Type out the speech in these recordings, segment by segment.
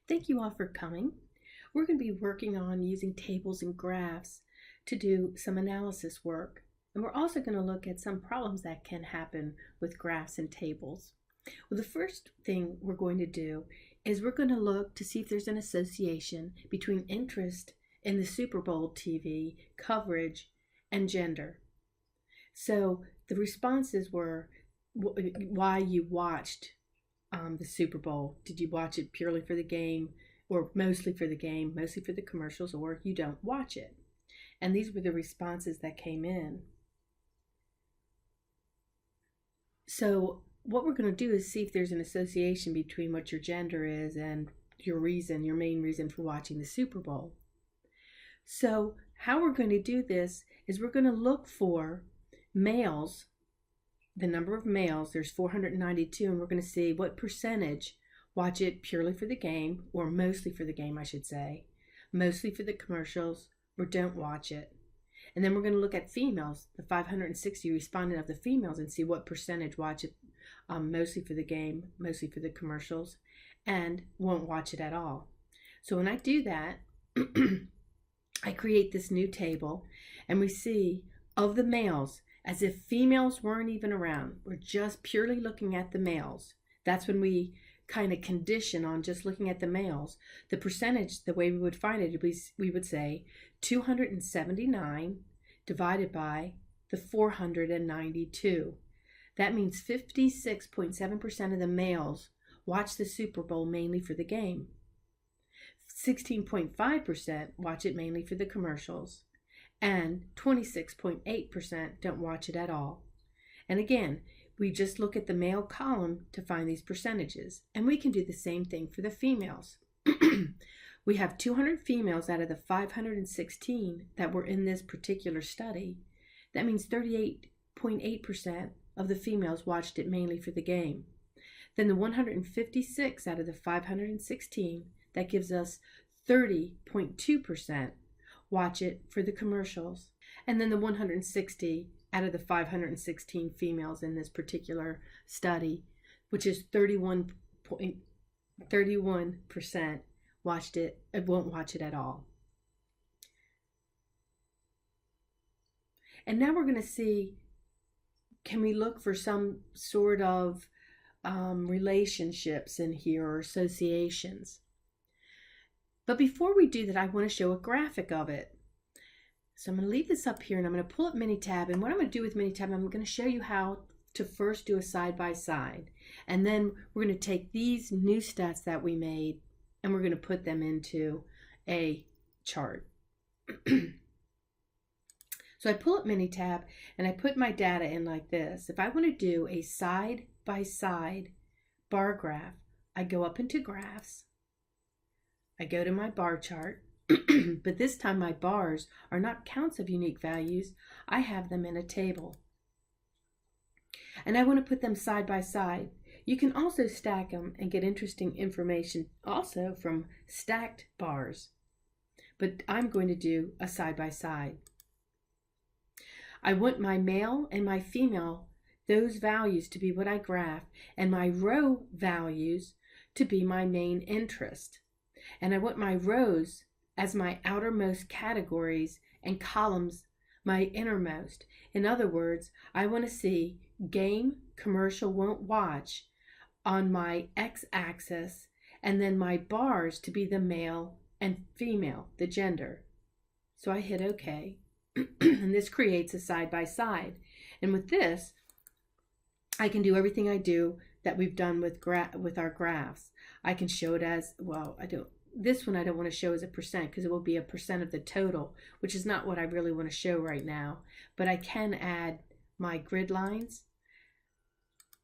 Thank you all for coming. We're going to be working on using tables and graphs to do some analysis work. And we're also going to look at some problems that can happen with graphs and tables. Well, the first thing we're going to do is we're going to look to see if there's an association between interest in the Super Bowl TV coverage and gender. So the responses were why you watched the Super Bowl. Did you watch it purely for the game, or mostly for the game, mostly for the commercials, or you don't watch it? And these were the responses that came in. So what we're going to do is see if there's an association between what your gender is and your main reason for watching the Super Bowl. So how we're going to do this is we're going to look for males, the number of males. There's 492, and we're going to see what percentage watch it purely for the game, or mostly for the game, I should say, mostly for the commercials, or don't watch it. And then we're going to look at females, the 560 respondent of the females, and see what percentage watch it mostly for the game, mostly for the commercials, and won't watch it at all. So when I do that, I create this new table, and we see of the males, as if females weren't even around. We're just purely looking at the males. That's when we kind of condition on just looking at the males. The percentage, the way we would find it, we would say 279 divided by the 492. That means 56.7% of the males watch the Super Bowl mainly for the game. 16.5% watch it mainly for the commercials, and 26.8% don't watch it at all. And again, we just look at the male column to find these percentages, and we can do the same thing for the females. We have 200 females out of the 516 that were in this particular study. That means 38.8% of the females watched it mainly for the game. Then the 156 out of the 516, that gives us 30.2% watch it for the commercials. And then the 160 out of the 516 females in this particular study, which is 31% watched it, won't watch it at all. And now we're going to see, can we look for some sort of relationships in here, or associations? But before we do that, I want to show a graphic of it. So I'm going to leave this up here, and I'm going to pull up Minitab. And what I'm going to do with Minitab, I'm going to show you how to first do a side-by-side. And then we're going to take these new stats that we made, and we're going to put them into a chart. So I pull up Minitab, and I put my data in like this. If I want to do a side-by-side bar graph, I go up into graphs. I go to my bar chart, but this time my bars are not counts of unique values. I have them in a table. And I want to put them side by side. You can also stack them and get interesting information also from stacked bars. But I'm going to do a side by side. I want my male and my female, those values to be what I graph, and my row values to be my main interest. And I want my rows as my outermost categories and columns my innermost. In other words, I want to see game, commercial, won't watch on my x-axis, and then my bars to be the male and female, the gender. So I hit OK, and this creates a side-by-side. And with this, I can do everything I do that we've done with our graphs. I can show it as, well, this one I don't want to show as a percent, because it will be a percent of the total, which is not what I really want to show right now. But I can add my grid lines,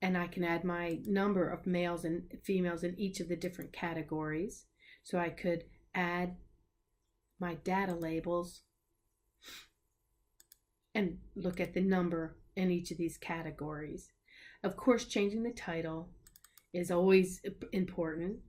and I can add my number of males and females in each of the different categories. So I could add my data labels and look at the number in each of these categories. Of course, changing the title is always important.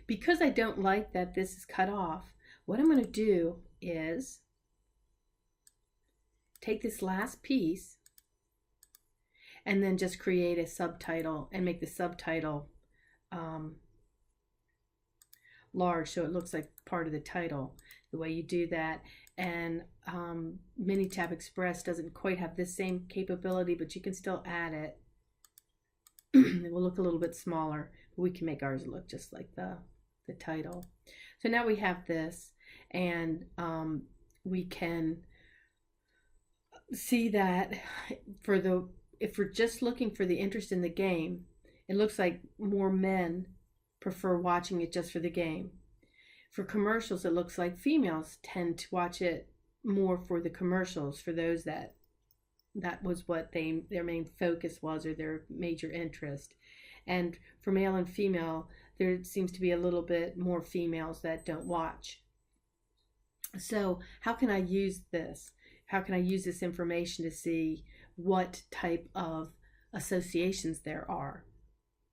Because I don't like that this is cut off, what I'm going to do is take this last piece and then just create a subtitle and make the subtitle large so it looks like part of the title. The way you do that, and Minitab Express doesn't quite have this same capability, but you can still add it. It will look a little bit smaller, but we can make ours look just like the title. So now we have this, and we can see that if we're just looking for the interest in the game, it looks like more men prefer watching it just for the game. For commercials, it looks like females tend to watch it more for the commercials, for those that was what their main focus was, or their major interest. And for male and female, there seems to be a little bit more females that don't watch. So how can I use this? How can I use this information to see what type of associations there are?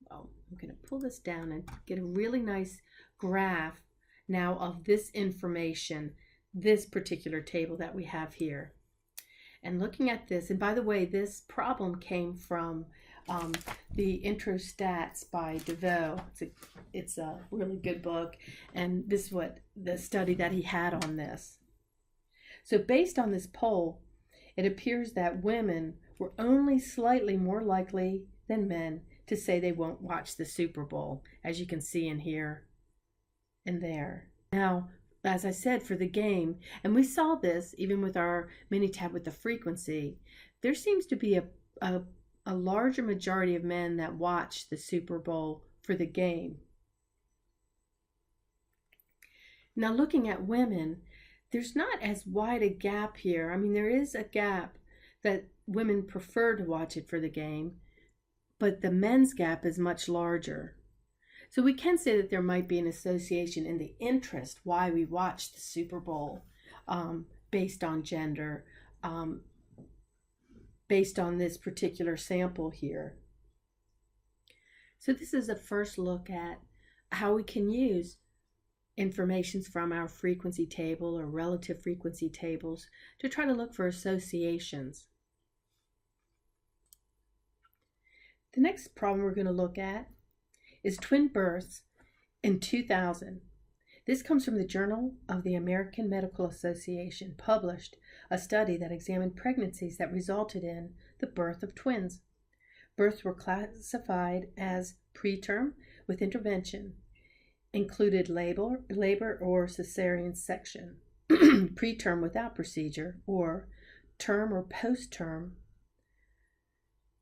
Well, I'm going to pull this down and get a really nice graph now of this information, this particular table that we have here. And looking at this, and by the way, this problem came from the Intro Stats by DeVoe. It's a really good book, and this is what the study that he had on this. So based on this poll, it appears that women were only slightly more likely than men to say they won't watch the Super Bowl, as you can see in here and there. Now, as I said, for the game, and we saw this even with our Minitab with the frequency, there seems to be a larger majority of men that watch the Super Bowl for the game. Now, looking at women, there's not as wide a gap here. I mean, there is a gap that women prefer to watch it for the game, but the men's gap is much larger. So we can say that there might be an association in the interest why we watch the Super Bowl based on gender, based on this particular sample here. So this is a first look at how we can use information from our frequency table or relative frequency tables to try to look for associations. The next problem we're going to look at is twin births in 2000. This comes from the Journal of the American Medical Association, published a study that examined pregnancies that resulted in the birth of twins. Births were classified as preterm with intervention, included labor or cesarean section, preterm without procedure, or term or post-term.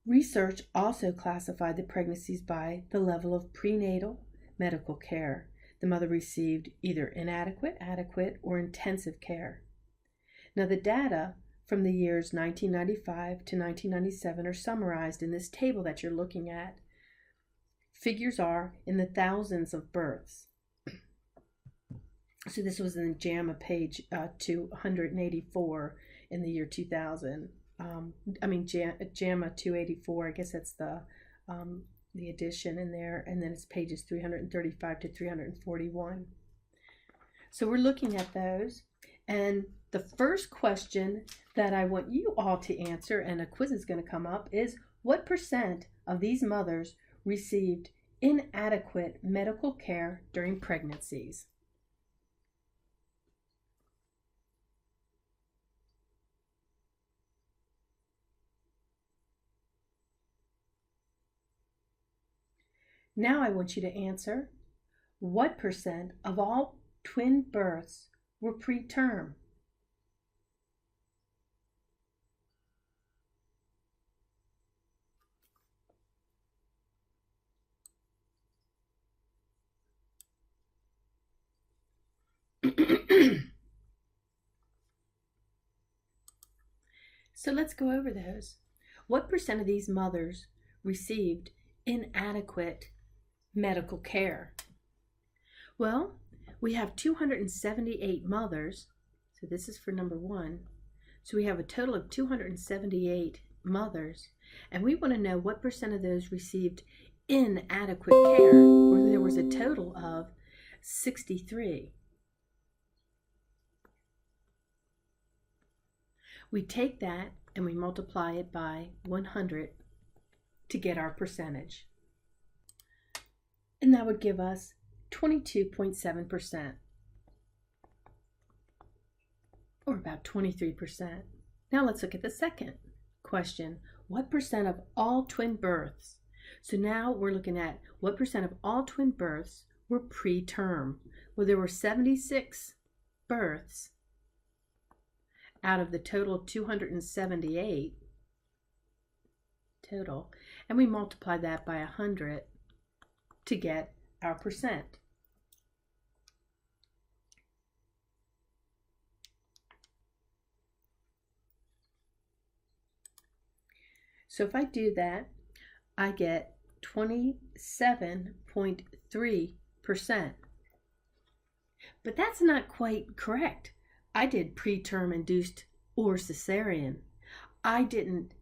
Research also classified the pregnancies by the level of prenatal medical care. The mother received either inadequate, adequate, or intensive care. Now, the data from the years 1995 to 1997 are summarized in this table that you're looking at. Figures are in the thousands of births. So this was in JAMA page 284 in the year 2000. JAMA 284, I guess that's the addition in there, and then it's pages 335 to 341. So we're looking at those, and the first question that I want you all to answer, and a quiz is going to come up, is what % of these mothers received inadequate medical care during pregnancies? Now I want you to answer, what % of all twin births were preterm? So let's go over those. What % of these mothers received inadequate medical care? Well, we have 278 mothers, so this is for number 1. So we have a total of 278 mothers, and we want to know what % of those received inadequate care, or there was a total of 63. We take that and we multiply it by 100 to get our percentage. And that would give us 22.7%, or about 23%. Now let's look at the second question. What percent of all twin births? So now we're looking at what percent of all twin births were preterm. Well, there were 76 births out of the total 278 total, and we multiply that by 100 to get our percent. So if I do that, I get 27.3%. But that's not quite correct. I did preterm induced or cesarean. I didn't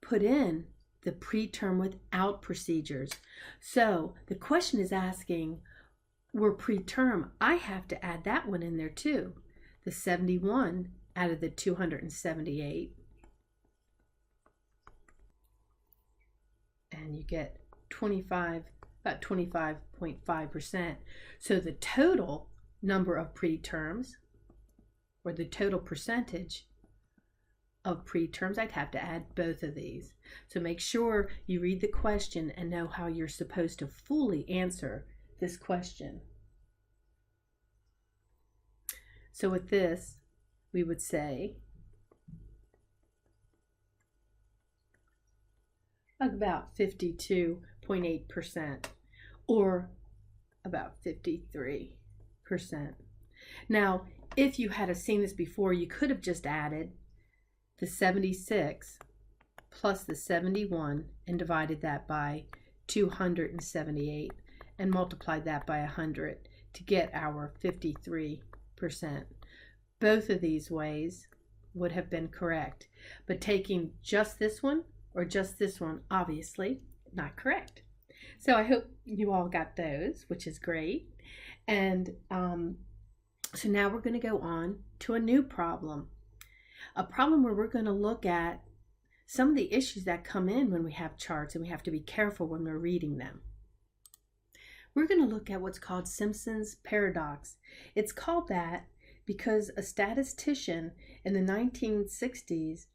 put in the preterm without procedures. So the question is asking, were preterm? I have to add that one in there too. The 71 out of the 278. And you get about 25.5%. So the total number of preterms, or the total percentage of preterms, I'd have to add both of these. So make sure you read the question and know how you're supposed to fully answer this question. So with this, we would say about 52.8%, or about 53%. Now, if you had seen this before, you could have just added the 76 plus the 71 and divided that by 278 and multiplied that by 100 to get our 53%. Both of these ways would have been correct, but taking just this one or just this one, obviously not correct. So I hope you all got those, which is great. And so now we're going to go on to a new problem. A problem where we're going to look at some of the issues that come in when we have charts, and we have to be careful when we're reading them. We're going to look at what's called Simpson's paradox. It's called that because a statistician in the 1960s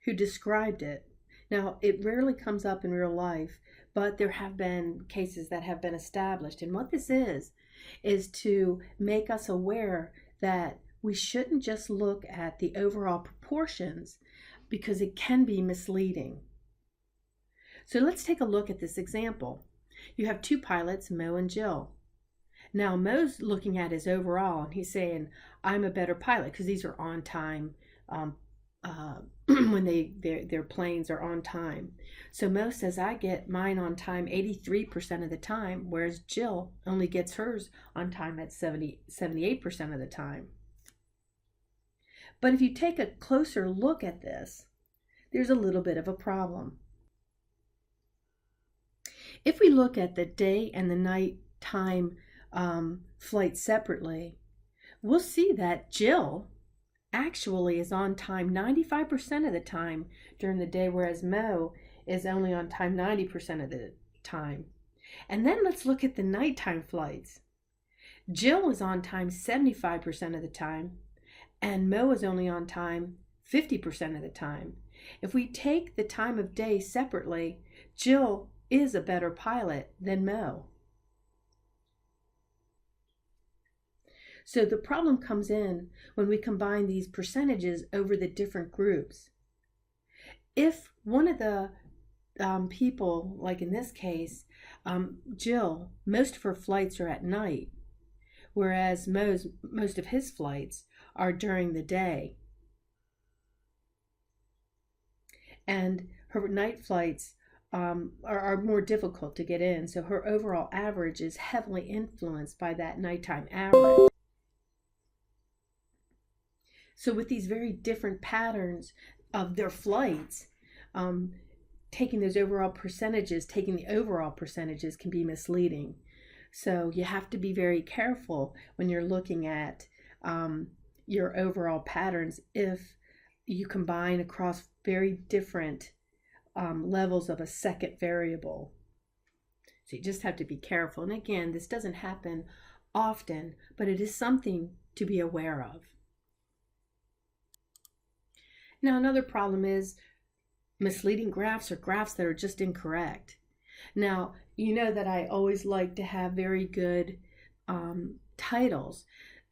who described it. Now, it rarely comes up in real life, but there have been cases that have been established. And what this is to make us aware that we shouldn't just look at the overall proportions, because it can be misleading. So let's take a look at this example. You have two pilots, Mo and Jill. Now, Mo's looking at his overall, and he's saying, I'm a better pilot, because these are on time when their planes are on time. So Mo says, I get mine on time 83% of the time, whereas Jill only gets hers on time at 78% of the time. But if you take a closer look at this, there's a little bit of a problem. If we look at the day and the night time flights separately, we'll see that Jill actually is on time 95% of the time during the day, whereas Mo is only on time 90% of the time. And then let's look at the nighttime flights. Jill is on time 75% of the time, and Mo is only on time 50% of the time. If we take the time of day separately, Jill is a better pilot than Mo. So the problem comes in when we combine these percentages over the different groups. If one of the people, like in this case, Jill, most of her flights are at night, whereas most of his flights are during the day. And her night flights are more difficult to get in, so her overall average is heavily influenced by that nighttime average. So with these very different patterns of their flights, taking the overall percentages can be misleading. So you have to be very careful when you're looking at your overall patterns if you combine across very different levels of a second variable. So you just have to be careful. And again, this doesn't happen often, but it is something to be aware of. Now, another problem is misleading graphs or graphs that are just incorrect. Now, you know that I always like to have very good titles,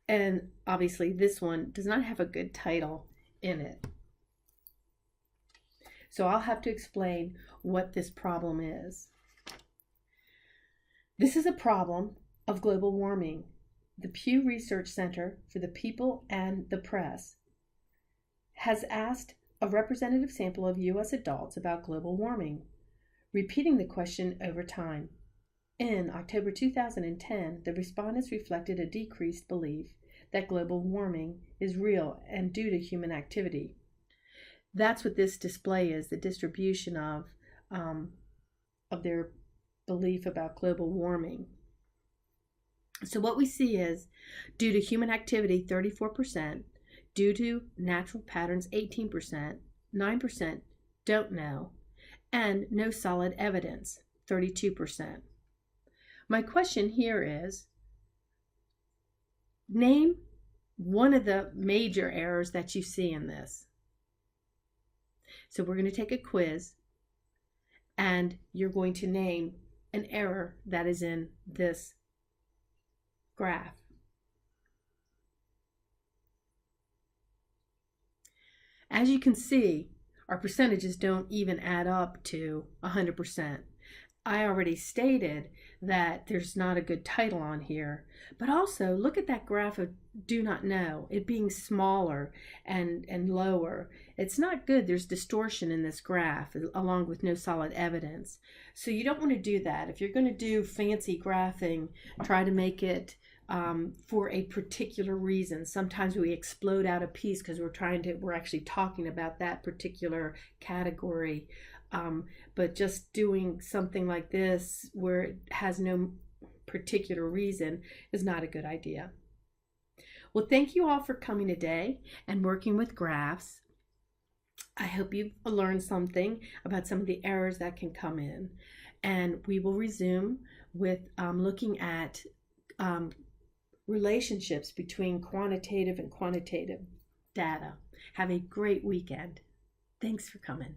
and obviously this one does not have a good title in it. So I'll have to explain what this problem is. This is a problem of global warming. The Pew Research Center for the People and the Press has asked a representative sample of U.S. adults about global warming, repeating the question over time. In October 2010, the respondents reflected a decreased belief that global warming is real and due to human activity. That's what this display is, the distribution of their belief about global warming. So what we see is due to human activity, 34%, due to natural patterns, 18%, 9% don't know, and no solid evidence, 32%. My question here is, name one of the major errors that you see in this. So we're going to take a quiz, and you're going to name an error that is in this graph. As you can see, our percentages don't even add up to 100%. I already stated that there's not a good title on here, but also look at that graph of do not know, it being smaller and lower. It's not good. There's distortion in this graph along with no solid evidence. So you don't want to do that. If you're going to do fancy graphing, try to make it for a particular reason. Sometimes we explode out a piece because we're actually talking about that particular category. But just doing something like this where it has no particular reason is not a good idea. Well, thank you all for coming today and working with graphs. I hope you've learned something about some of the errors that can come in. And we will resume with looking at relationships between quantitative and quantitative data. Have a great weekend. Thanks for coming.